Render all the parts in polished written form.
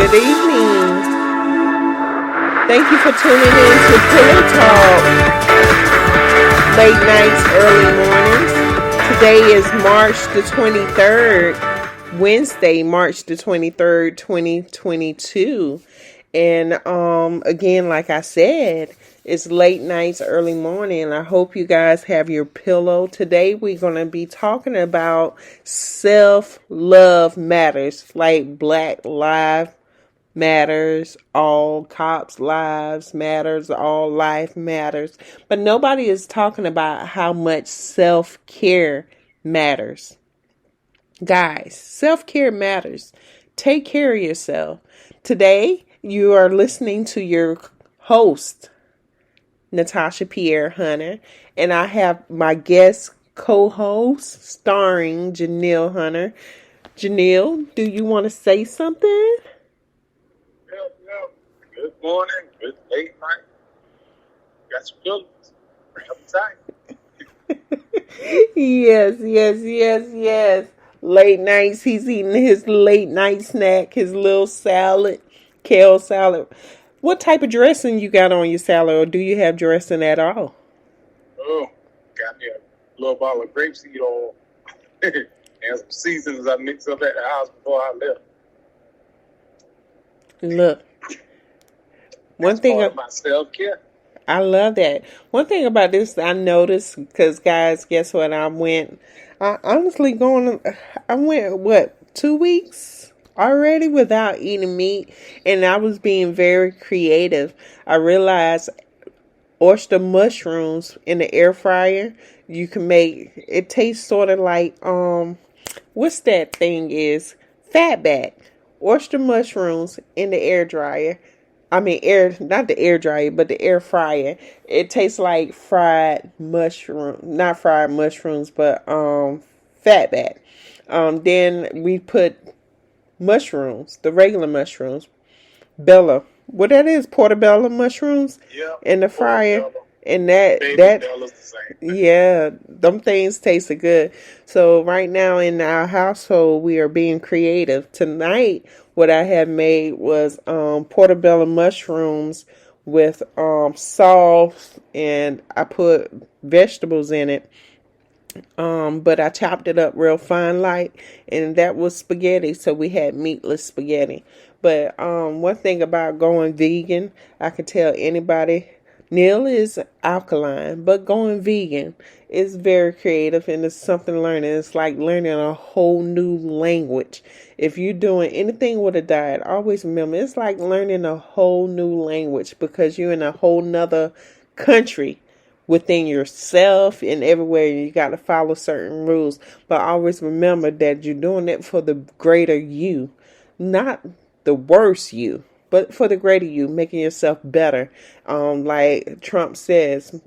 Good evening. Thank you for tuning in to Pillow Talk, late nights, early mornings. Today is March the 23rd, Wednesday, March the 23rd, 2022. And again, like I said, it's late nights, early morning. I hope you guys have your pillow. Today we're going to be talking about self-love matters, like Black Lives Matters, all cops' lives matters, all life matters. But nobody is talking about how much self-care matters. Guys, self-care matters. Take care of yourself. Today, you are listening to your host, Natasha Pierre Hunter, and I have my guest co-host starring Janelle Hunter. Janelle, do you want to say something? Good morning, good late night. Got some feelings. Bring up the time. Yes. Late nights, he's eating his late night snack, his little salad, kale salad. What type of dressing you got on your salad, or do you have dressing at all? Oh, got me a little bottle of grapeseed oil and some seasonings I mixed up at the house before I left. Look. One That's thing part of my self-care. I love that. One thing about this I noticed, because guys, guess what? I went 2 weeks already without eating meat, and I was being very creative. I realized oyster mushrooms in the air fryer, you can make it taste sort of like what's that thing is? Fatback. Oyster mushrooms in the air dryer. Not the air dryer, but the air fryer. It tastes like not fried mushrooms, but fatback. Then we put mushrooms, the regular mushrooms, Bella. What that is, portobello mushrooms, in the fryer, and Baby Bella's the same. yeah, them things tasted good. So right now in our household, we are being creative. Tonight, what I had made was portobello mushrooms with sauce, and I put vegetables in it. But I chopped it up real fine light, and that was spaghetti. So we had meatless spaghetti. But one thing about going vegan, I can tell anybody, Neil is alkaline, but going vegan is very creative, and it's something learning. It's like learning a whole new language. If you're doing anything with a diet, always remember it's like learning a whole new language, because you're in a whole nother country within yourself, and everywhere you got to follow certain rules. But always remember that you're doing it for the greater you, not the worse you, but for the greater you, making yourself better. Like Trump says,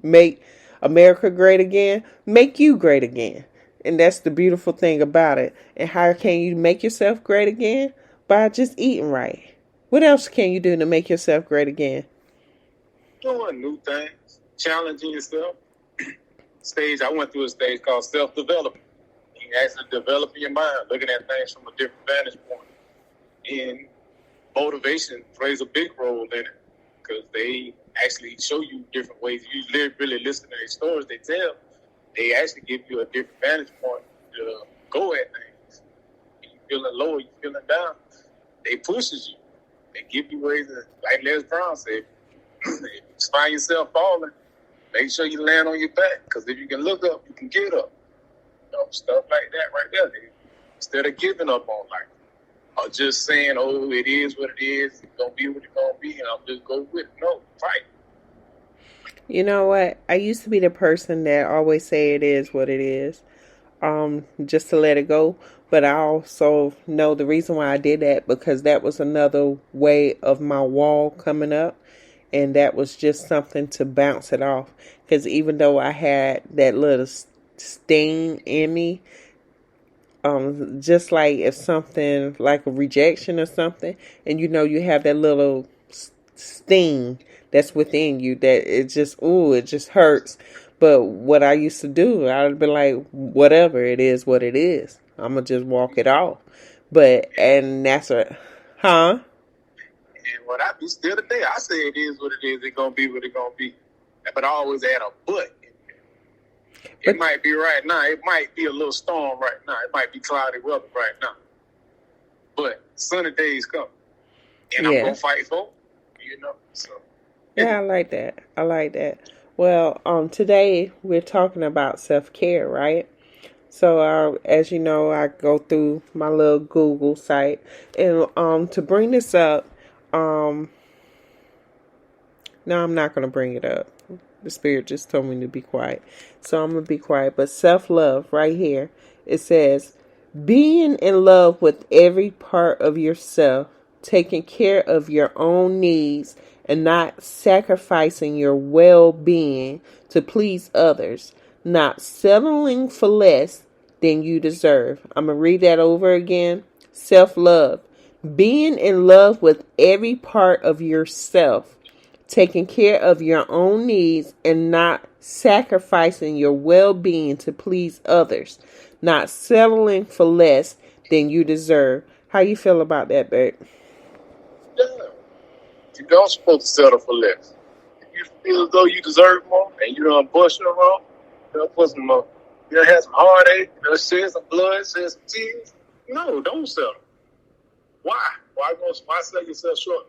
make America great again, make you great again. And that's the beautiful thing about it. And how can you make yourself great again? By just eating right. What else can you do to make yourself great again? Doing new things, challenging yourself. I went through a stage called self-development. You actually developing your mind, looking at things from a different vantage point. And motivation plays a big role in it, because they actually show you different ways. You really listen to their stories they tell. They actually give you a different vantage point to go at things. When you feeling low, you feeling down, they pushes you. They give you ways to, like Les Brown said, if you find yourself falling, make sure you land on your back, because if you can look up, you can get up. Stuff like that right there. Instead of giving up on life, or just saying, oh, it is what it is, it's going to be what it's going to be, and I'll just go with it. No, fight. You know what? I used to be the person that always say it is what it is, just to let it go. But I also know the reason why I did that, because that was another way of my wall coming up. And that was just something to bounce it off. Because even though I had that little sting in me, just like if something like a rejection or something, and you have that little sting that's within you, that it just hurts. But what I used to do, I would be like, whatever, it is what it is. I'm gonna just walk it off. And that's Huh? And what I be still today, I say it is what it is. It's gonna be what it's gonna be. But I always add a but. It might be right now. It might be a little storm right now. It might be cloudy weather right now. But sunny days come, and I'm gonna fight for it, you know. So yeah, I like that. I like that. Well, today we're talking about self-care, right? So, as you know, I go through my little Google site, and to bring this up, no, I'm not going to bring it up. The Spirit just told me to be quiet, so I'm going to be quiet. But self-love, right here, it says, being in love with every part of yourself, taking care of your own needs, and not sacrificing your well-being to please others, not settling for less than you deserve. I'm going to read that over again. Self-love. Being in love with every part of yourself, taking care of your own needs, and not sacrificing your well-being to please others, not settling for less than you deserve. How you feel about that, babe? yeah, you don't supposed to settle for less. If you feel as though you deserve more and you done bust your wrong, you done put some more. You done had some heartache, you done shed some blood, shed some tears. No, don't settle. Why? Why sell yourself short?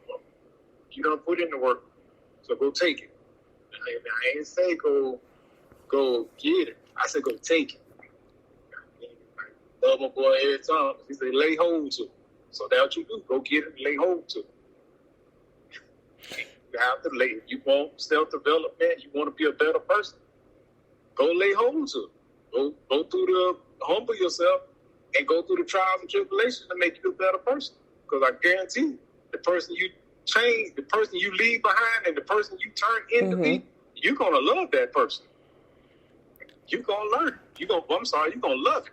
You done put in the work, so go take it. I ain't say go get it. I said go take it. I love my boy every time. He say lay hold to it. So that's what you do. Go get it and lay hold to it. You have to lay. You want self-development. You want to be a better person. Go lay hold to it. Go through the humble yourself and go through the trials and tribulations to make you a better person. Because I guarantee you, the person you change, the person you leave behind, and the person you turn into be, you're gonna love that person. You're gonna learn. You're gonna love it.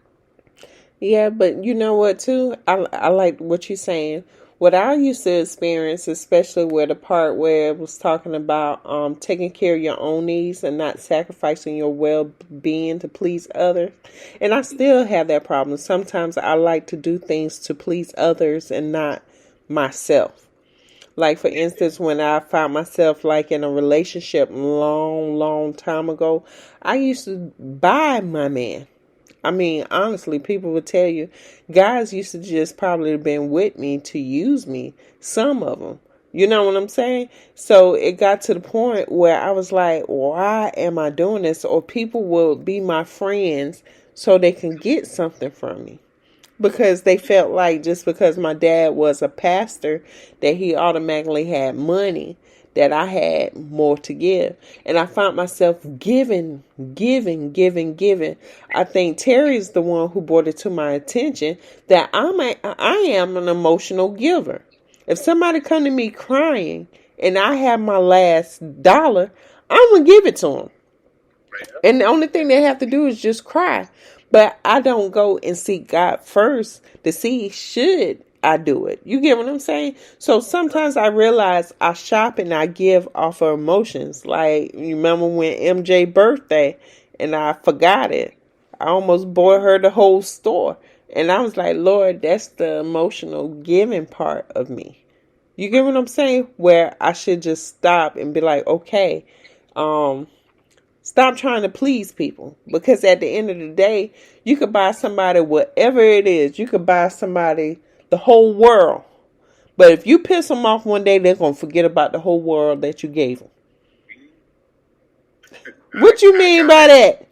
Yeah, but you know what too? I like what you're saying. What I used to experience, especially with the part where it was talking about taking care of your own needs and not sacrificing your well-being to please others. And I still have that problem. Sometimes I like to do things to please others and not myself. Like, for instance, when I found myself like in a relationship long time ago, I used to buy my man. I mean, honestly, people would tell you, guys used to just probably have been with me to use me. Some of them. You know what I'm saying? So it got to the point where I was like, why am I doing this? Or people will be my friends so they can get something from me. Because they felt like just because my dad was a pastor, that he automatically had money, that I had more to give. And I found myself giving. I think Terry's the one who brought it to my attention that I am an emotional giver. If somebody come to me crying and I have my last dollar, I'm going to give it to them. And the only thing they have to do is just cry. But I don't go and seek God first to see should I do it. You get what I'm saying? So sometimes I realize I shop and I give off of emotions. Like, you remember when MJ birthday and I forgot it. I almost bought her the whole store. And I was like, Lord, that's the emotional giving part of me. You get what I'm saying? Where I should just stop and be like, okay, stop trying to please people, because at the end of the day, you could buy somebody whatever it is. You could buy somebody the whole world. But if you piss them off one day, they're going to forget about the whole world that you gave them. What you mean by that?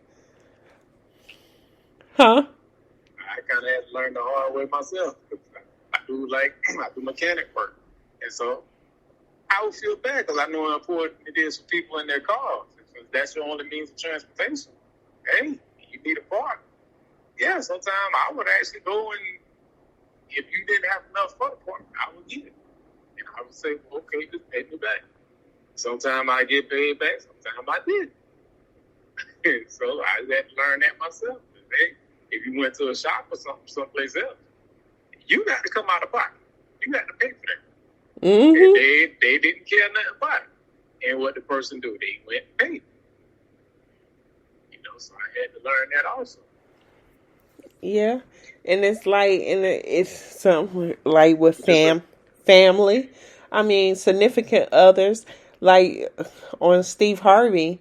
Huh? I kind of had to learn the hard way myself. I do mechanic work. And so I would feel bad because I know how important it is for people in their cars. That's your only means of transportation. Hey, you need a part. Yeah, sometimes I would actually go and if you didn't have enough for the part, I would get it. And I would say, well, okay, just pay me back. Sometimes I get paid back, sometimes I did. So I had to learn that myself. Hey, if you went to a shop or someplace else, you got to come out of pocket. You got to pay for that. Mm-hmm. They didn't care nothing about it. And what the person do? They went and paid. So I had to learn that also. Yeah, and it's like, and it's something like with family. I mean, significant others. Like on Steve Harvey,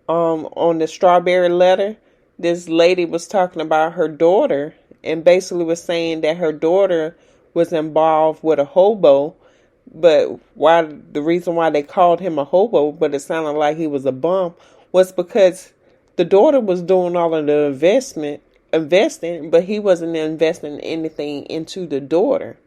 on the Strawberry Letter, this lady was talking about her daughter and basically was saying that her daughter was involved with a hobo, but why the reason why they called him a hobo, but it sounded like he was a bum, was because the daughter was doing all of the investing, but he wasn't investing anything into the daughter.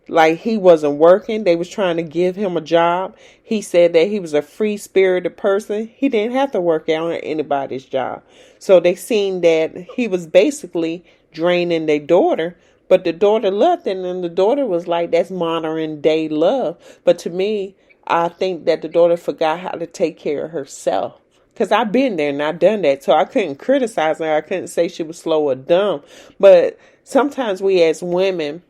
Like he wasn't working. They was trying to give him a job. He said that he was a free spirited person. He didn't have to work out on anybody's job. So they seen that he was basically draining their daughter. But the daughter loved him, and the daughter was like, that's modern day love. But to me, I think that the daughter forgot how to take care of herself. Because I've been there and I've done that. So I couldn't criticize her. I couldn't say she was slow or dumb. But sometimes we as women,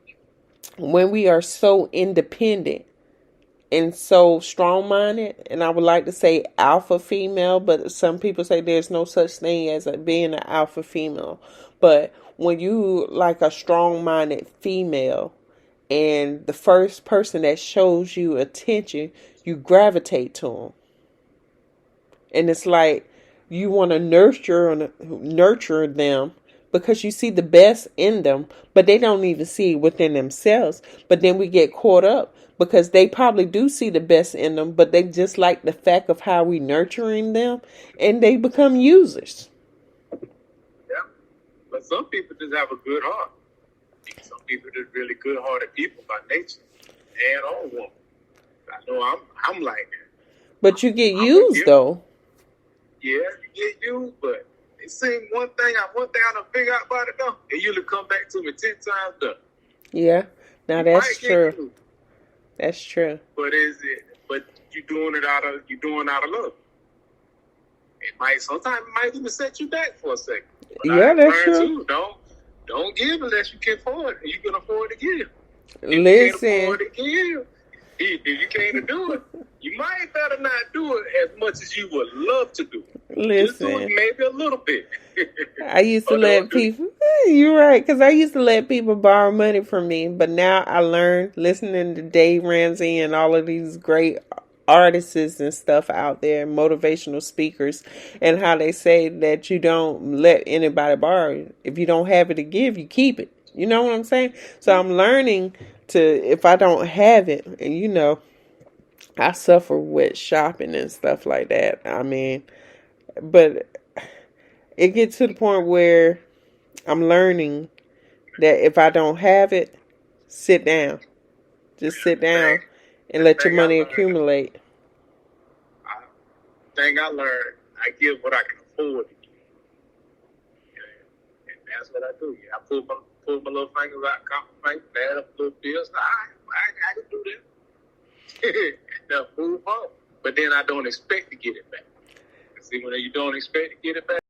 when we are so independent and so strong-minded, and I would like to say alpha female, but some people say there's no such thing as being an alpha female. But when you like a strong-minded female and the first person that shows you attention, you gravitate to them. And it's like you want to nurture them because you see the best in them, but they don't even see it within themselves. But then we get caught up because they probably do see the best in them, but they just like the fact of how we nurturing them, and they become users. Yeah, but some people just have a good heart. Some people are just really good-hearted people by nature, and all woman. I know I'm like that. But you get used though. Yeah, you get used, but it seems one thing I done figure out about it though, it usually come back to me 10 times done. Yeah, now that's true. That's true. But you doing out of love. Sometimes it might even set you back for a second. But yeah, that's true. Too, don't give unless you can afford it. You can afford to give. If Listen. you can't afford to give, if you can't do it, you might better not do it as much as you would love to do. Listen. Just do it maybe a little bit. I used to let people, you're right, because I used to let people borrow money from me, but now I learned, listening to Dave Ramsey and all of these great artists and stuff out there, motivational speakers, and how they say that you don't let anybody borrow. If you don't have it to give, you keep it. You know what I'm saying? So I'm learning to, if I don't have it, and I suffer with shopping and stuff like that. I mean, but it gets to the point where I'm learning that if I don't have it, sit down. Just sit down and let your money accumulate. The thing I learned, I give what I can afford to give. And that's what I do. I pull my little fingers out, count my fingers, add up little bills. I can do that. Now move on. But then I don't expect to get it back. See, when you don't expect to get it back,